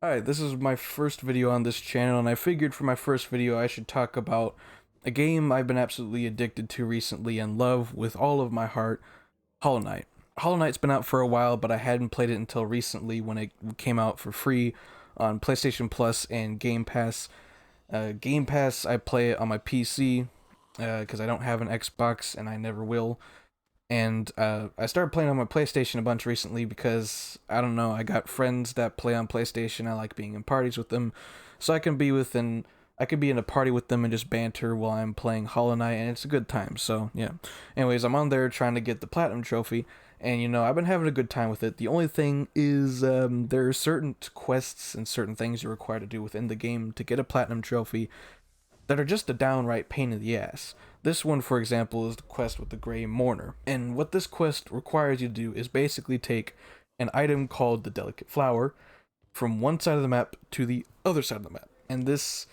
Hi, this is my first video on this channel, and I figured for my first video I should talk about a game I've been absolutely addicted to recently and love with all of my heart, Hollow Knight. Hollow Knight's been out for a while, but I hadn't played it until recently when it came out for free on PlayStation Plus and Game Pass. Game Pass, I play it on my PC because I don't have an Xbox and I never will. And I started playing on my PlayStation a bunch recently because I don't know. I got friends that play on PlayStation. I like being in parties with them, so I could be in a party with them and just banter while I'm playing Hollow Knight, and it's a good time. So yeah. Anyways, I'm on there trying to get the platinum trophy, and I've been having a good time with it. The only thing is there are certain quests and certain things you're required to do within the game to get a platinum trophy that are just a downright pain in the ass. This one, for example, is the quest with the Grey Mourner. And what this quest requires you to do is basically take an item called the Delicate Flower from one side of the map to the other side of the map. And this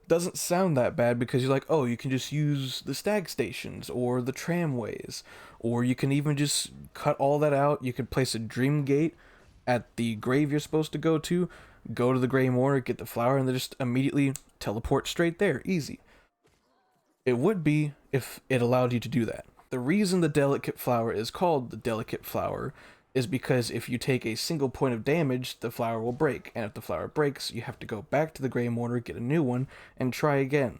doesn't sound that bad because you're like, oh, you can just use the stag stations or the tramways, or you can even just cut all that out. You could place a dream gate at the grave you're supposed to go to the Grey Mourner, get the flower, and then just immediately teleport straight there. Easy. It would be if it allowed you to do that. The reason the delicate flower is called the delicate flower is because if you take a single point of damage, the flower will break, and if the flower breaks, you have to go back to the Grey Mourner, get a new one, and try again.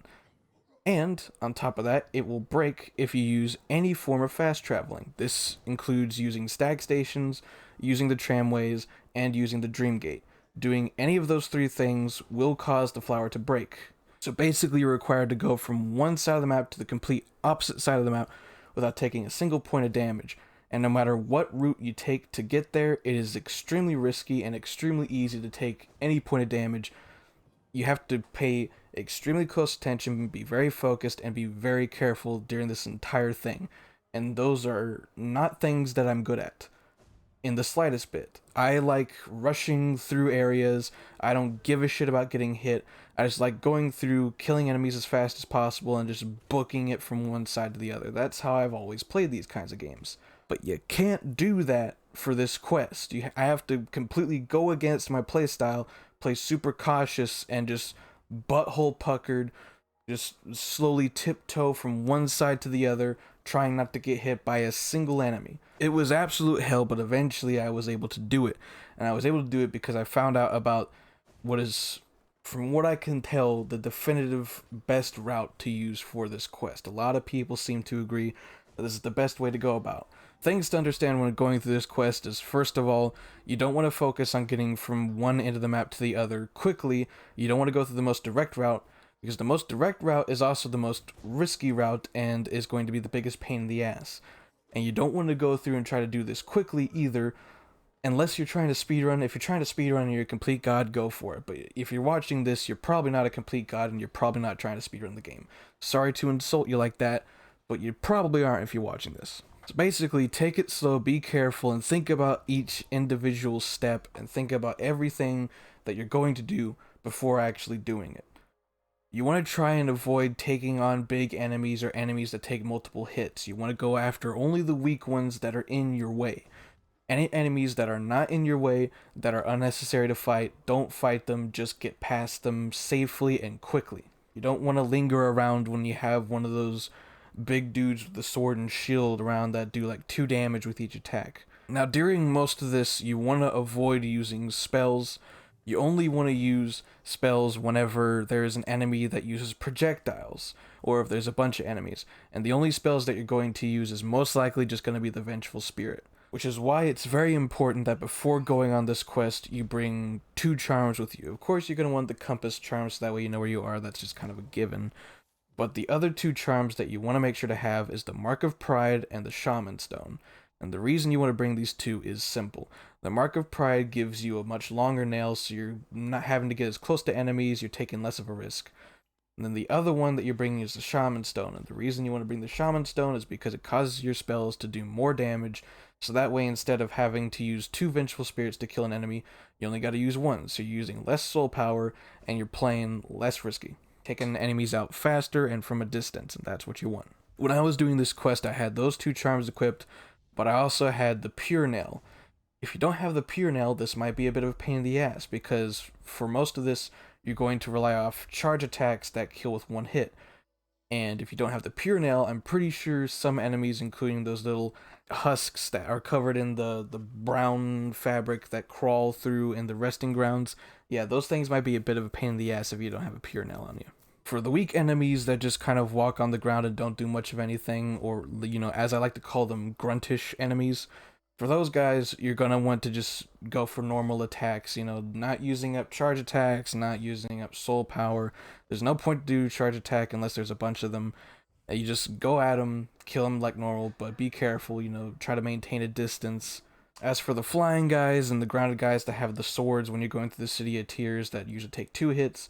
And on top of that, it will break if you use any form of fast traveling. This includes using stag stations, using the tramways, and using the dream gate. Doing any of those three things will cause the flower to break. So basically, you're required to go from one side of the map to the complete opposite side of the map without taking a single point of damage. And no matter what route you take to get there, it is extremely risky and extremely easy to take any point of damage. You have to pay extremely close attention, be very focused, and be very careful during this entire thing. And those are not things that I'm good at in the slightest bit. I like rushing through areas. I don't give a shit about getting hit. I just like going through, killing enemies as fast as possible, and just booking it from one side to the other. That's how I've always played these kinds of games. But you can't do that for this quest. I have to completely go against my playstyle, play super cautious, and just butthole puckered, just slowly tiptoe from one side to the other, trying not to get hit by a single enemy. It was absolute hell, but eventually I was able to do it. And I was able to do it because I found out about what is, from what I can tell, the definitive best route to use for this quest. A lot of people seem to agree that this is the best way to go about. Things to understand when going through this quest is, first of all, you don't want to focus on getting from one end of the map to the other quickly. You don't want to go through the most direct route, because the most direct route is also the most risky route and is going to be the biggest pain in the ass. And you don't want to go through and try to do this quickly either, unless you're trying to speedrun. If you're trying to speedrun and you're a complete god, go for it. But if you're watching this, you're probably not a complete god and you're probably not trying to speedrun the game. Sorry to insult you like that, but you probably aren't if you're watching this. So basically, take it slow, be careful, and think about each individual step and think about everything that you're going to do before actually doing it. You want to try and avoid taking on big enemies or enemies that take multiple hits. You want to go after only the weak ones that are in your way. Any enemies that are not in your way, that are unnecessary to fight, don't fight them, just get past them safely and quickly. You don't want to linger around when you have one of those big dudes with the sword and shield around that do like 2 damage with each attack. Now, during most of this, you want to avoid using spells. You only want to use spells whenever there is an enemy that uses projectiles, or if there's a bunch of enemies. And the only spells that you're going to use is most likely just going to be the Vengeful Spirit. Which is why it's very important that before going on this quest, you bring 2 charms with you. Of course, you're going to want the Compass charm, so that way you know where you are. That's just kind of a given. But the other 2 charms that you want to make sure to have is the Mark of Pride and the Shaman Stone. And the reason you want to bring these 2 is simple. The Mark of Pride gives you a much longer nail, so you're not having to get as close to enemies, you're taking less of a risk. And then the other one that you're bringing is the Shaman Stone, and the reason you want to bring the Shaman Stone is because it causes your spells to do more damage, so that way instead of having to use 2 Vengeful Spirits to kill an enemy, you only gotta use 1, so you're using less soul power, and you're playing less risky. Taking enemies out faster and from a distance, and that's what you want. When I was doing this quest, I had those 2 charms equipped, but I also had the Pure Nail. If you don't have the pure nail, this might be a bit of a pain in the ass, because for most of this, you're going to rely off charge attacks that kill with one hit. And if you don't have the pure nail, I'm pretty sure some enemies, including those little husks that are covered in the brown fabric that crawl through in the resting grounds, yeah, those things might be a bit of a pain in the ass if you don't have a pure nail on you. For the weak enemies that just kind of walk on the ground and don't do much of anything, or, as I like to call them, gruntish enemies, for those guys, you're gonna want to just go for normal attacks, not using up charge attacks, not using up soul power. There's no point to do charge attack unless there's a bunch of them. You just go at them, kill them like normal, but be careful, try to maintain a distance. As for the flying guys and the grounded guys that have the swords when you're going through the City of Tears that usually take 2 hits,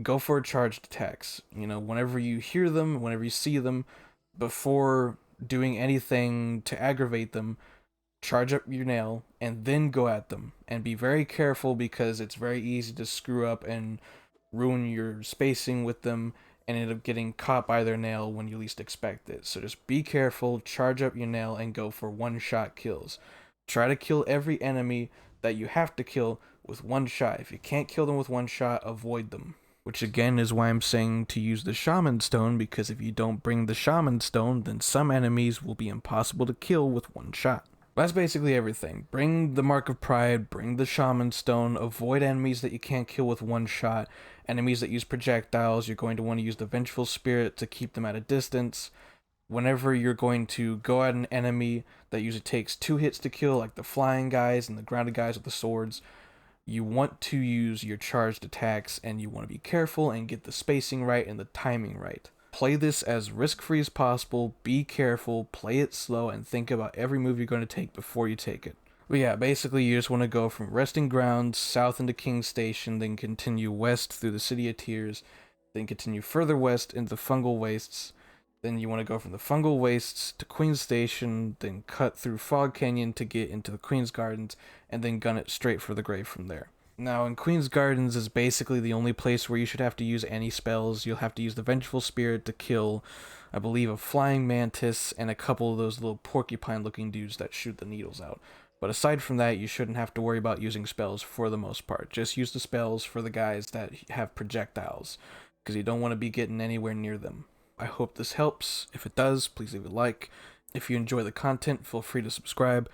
go for charged attacks. Whenever you hear them, whenever you see them, before doing anything to aggravate them, charge up your nail and then go at them. And be very careful, because it's very easy to screw up and ruin your spacing with them and end up getting caught by their nail when you least expect it. So just be careful, charge up your nail, and go for one-shot kills. Try to kill every enemy that you have to kill with one shot. If you can't kill them with one shot, avoid them. Which again is why I'm saying to use the Shaman Stone, because if you don't bring the Shaman Stone, then some enemies will be impossible to kill with one shot. That's basically everything. Bring the Mark of Pride, bring the Shaman Stone, avoid enemies that you can't kill with one shot. Enemies that use projectiles, you're going to want to use the Vengeful Spirit to keep them at a distance. Whenever you're going to go at an enemy that usually takes 2 hits to kill, like the flying guys and the grounded guys with the swords, you want to use your charged attacks, and you want to be careful and get the spacing right and the timing right. Play this as risk-free as possible, be careful, play it slow, and think about every move you're going to take before you take it. But yeah, basically you just want to go from Resting Grounds south into King's Station, then continue west through the City of Tears, then continue further west into the Fungal Wastes. Then you want to go from the Fungal Wastes to Queen's Station, then cut through Fog Canyon to get into the Queen's Gardens, and then gun it straight for the grave from there. Now, in Queen's Gardens is basically the only place where you should have to use any spells. You'll have to use the Vengeful Spirit to kill, I believe, a Flying Mantis and a couple of those little porcupine-looking dudes that shoot the needles out. But aside from that, you shouldn't have to worry about using spells for the most part. Just use the spells for the guys that have projectiles, because you don't want to be getting anywhere near them. I hope this helps. If it does, please leave a like. If you enjoy the content, feel free to subscribe.